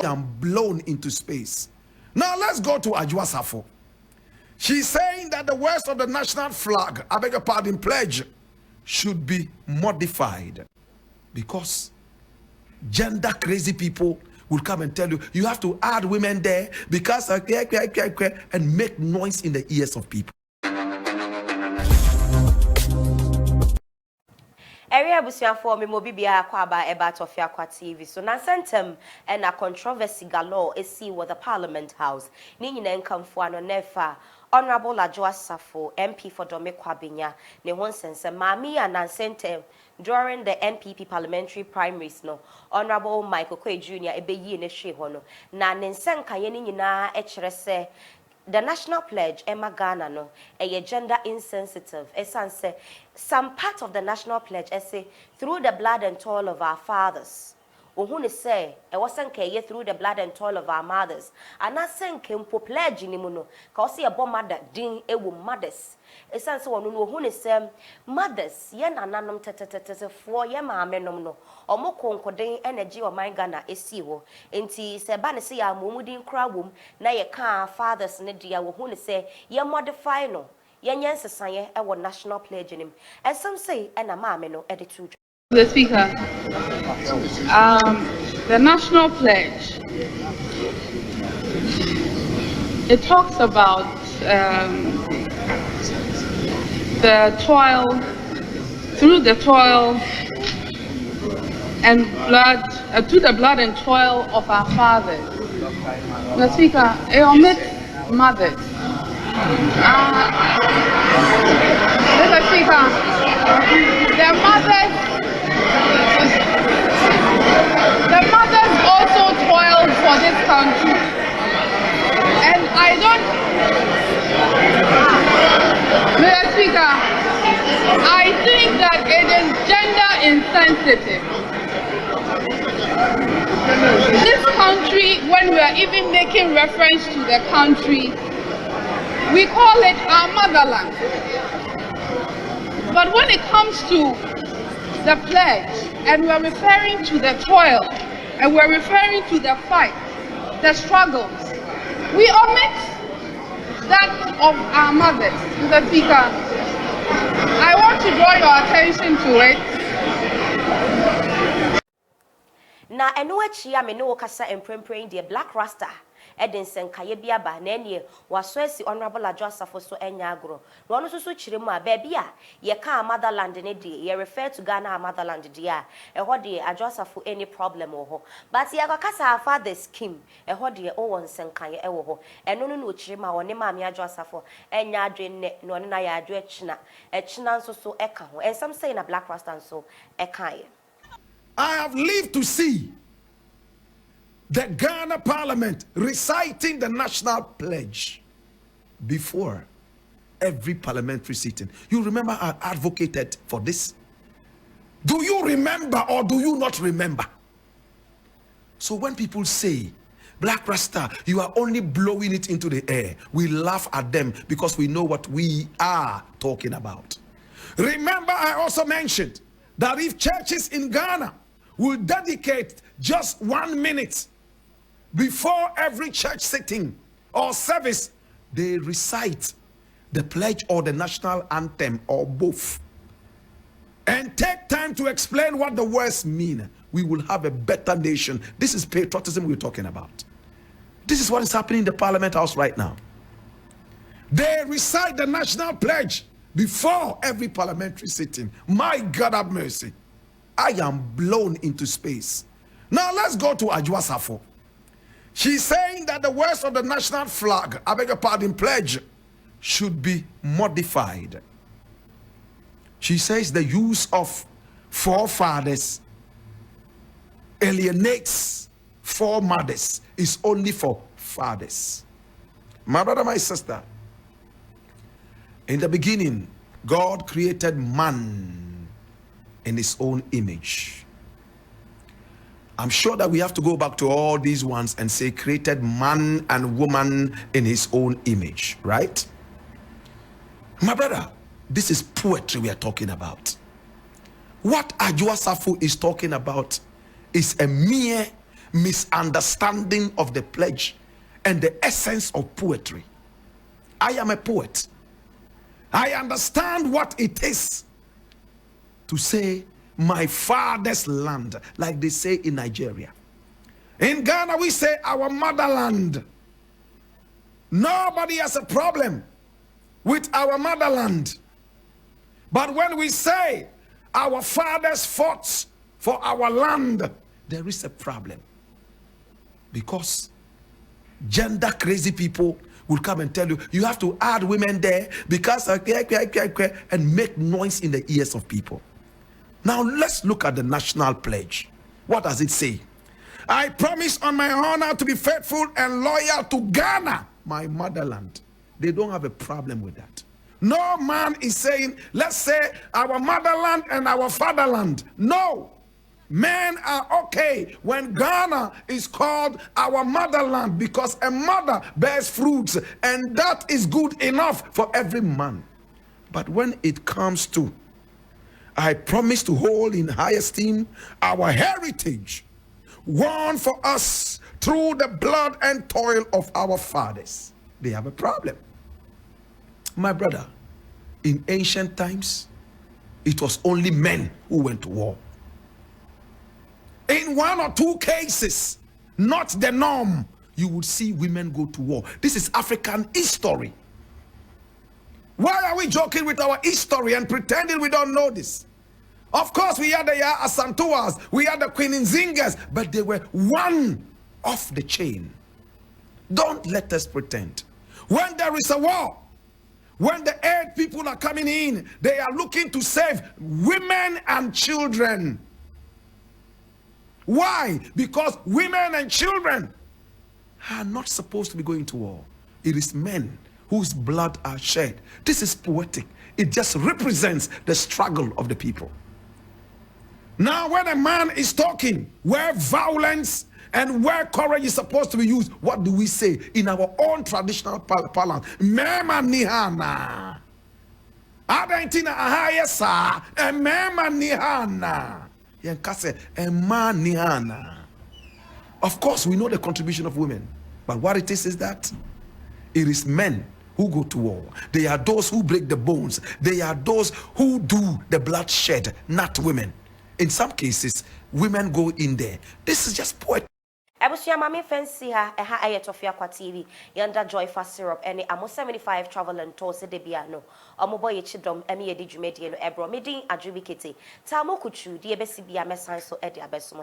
am blown into space. Now let's go to Adwoa Safo. She's saying that the words of the national flag, I beg your pardon, pledge, should be modified because gender crazy people will come and tell you, you have to add women there because and make noise in the ears of people. Area busia for me mobibia kwa ba eba tofia kwa TV so na sentem and a controversy galore esi with the Parliament House ni nyina nkamfo ano nefa Honorable Adwoa Safo MP for Dome Kwabenya ne ho sense maami na sentem during the NPP parliamentary primaries no Honorable Michael Kwe Jr. ebeyi ne hwe ho no na ne nsenka ye ni nyina e kire se the national pledge, Emma Ghana, no, a gender insensitive. Say some part of the national pledge, say through the blood and toil of our fathers. Uhuni say, it wasn't through the blood and toil of our mothers. And I sent Kimpo pledge in Imuno, cause a bomb mother, ding, a mothers. It's so one who say, mothers, yen ananum tete for yama menomno, or more concording energy of my Ghana is siwo. Inti se banisi a mumudin crowum, na ye car fathers nedia who say, ye modify no, yen saye, our national pledge in him. And some say, and a mameno attitude. The Speaker, the national pledge, it talks about the toil, through the toil and blood, through the blood and toil of our fathers. The Speaker, it omits mothers. Mr. Speaker, the mothers also toiled for this country, and I don't, Mr. Speaker, I think that it is gender insensitive. This country, when we are even making reference to the country, we call it our motherland. But when it comes to the pledge, and we're referring to the toil, and we're referring to the fight, the struggles, we omit that of our mothers. Mr. Speaker, I want to draw your attention to it. Na enuachi ya me no kasa emprempren de Blakk Rasta Edinson Kayebiaba Nenie was Swesi Honorable Adwoa Safo so Enyagro. No so chirima baby ye ka motherland ne de ye refer to Ghana motherland dia e ho de Adwoa Safo any problem ho but ye kasa father scheme e ho de o won senkan ye e wo ho eno no chirima woni maami Adwoa Safo enya adwenne no ne na ya adwo echina nso so eka ho and some say na Blakk Rasta so eka ye. I have lived to see the Ghana Parliament reciting the national pledge before every parliamentary sitting. You remember I advocated for this? Do you remember or do you not remember? So when people say, Blakk Rasta, you are only blowing it into the air, we laugh at them because we know what we are talking about. Remember I also mentioned that if churches in Ghana will dedicate just 1 minute before every church sitting or service, they recite the pledge or the national anthem or both, and take time to explain what the words mean, we will have a better nation. This is patriotism we're talking about. This is what is happening in the Parliament House right now. They recite the national pledge before every parliamentary sitting. My God have mercy. I am blown into space. Now let's go to Adwoa Safo. She's saying that the words of the national flag, I beg your pardon, pledge, should be modified. She says the use of forefathers alienates foremothers, is only for fathers. My brother, my sister, in the beginning, God created man in his own image. I'm sure that we have to go back to all these ones and say created man and woman in his own image, right? My brother, this is poetry we are talking about. What Adwoa Safo is talking about is a mere misunderstanding of the pledge and the essence of poetry. I am a poet. I understand what it is to say my father's land, like they say in Nigeria. In Ghana, we say our motherland. Nobody has a problem with our motherland. But when we say our fathers fought for our land, there is a problem. Because gender crazy people will come and tell you, you have to add women there because and make noise in the ears of people. Now let's look at the national pledge. What does it say? I promise on my honor to be faithful and loyal to Ghana, my motherland. They don't have a problem with that. No man is saying, let's say our motherland and our fatherland. No. Men are okay when Ghana is called our motherland because a mother bears fruits and that is good enough for every man. But when it comes to, I promise to hold in high esteem our heritage, won for us through the blood and toil of our fathers, they have a problem. My brother, in ancient times, it was only men who went to war. In one or two cases, not the norm, you would see women go to war. This is African history. Why are we joking with our history and pretending we don't know this? Of course, we had the Asantuas, we had the Queen Nzingas, but they were one off the chain. Don't let us pretend. When there is a war, when the aid people are coming in, they are looking to save women and children. Why? Because women and children are not supposed to be going to war. It is men whose blood are shed. This is poetic. It just represents the struggle of the people. Now, when a man is talking where violence and where courage is supposed to be used, what do we say in our own traditional parlance? Mema nihana. Adentina ahayesa. Mema nihana. Of course, we know the contribution of women, but what it is that it is men who go to war. They are those who break the bones. They are those who do the bloodshed, not women. In some cases, women go in there. This is just poetry. Ebusia mami fancy ha eha ayetofia kwa TV yanda joy for syrup any amo 75 travel and tour se debia no omo boy chidom emi yedi dwumedie no ebro medin adwubikete ta mo kuchu de ebesi bia mesan so e de abeso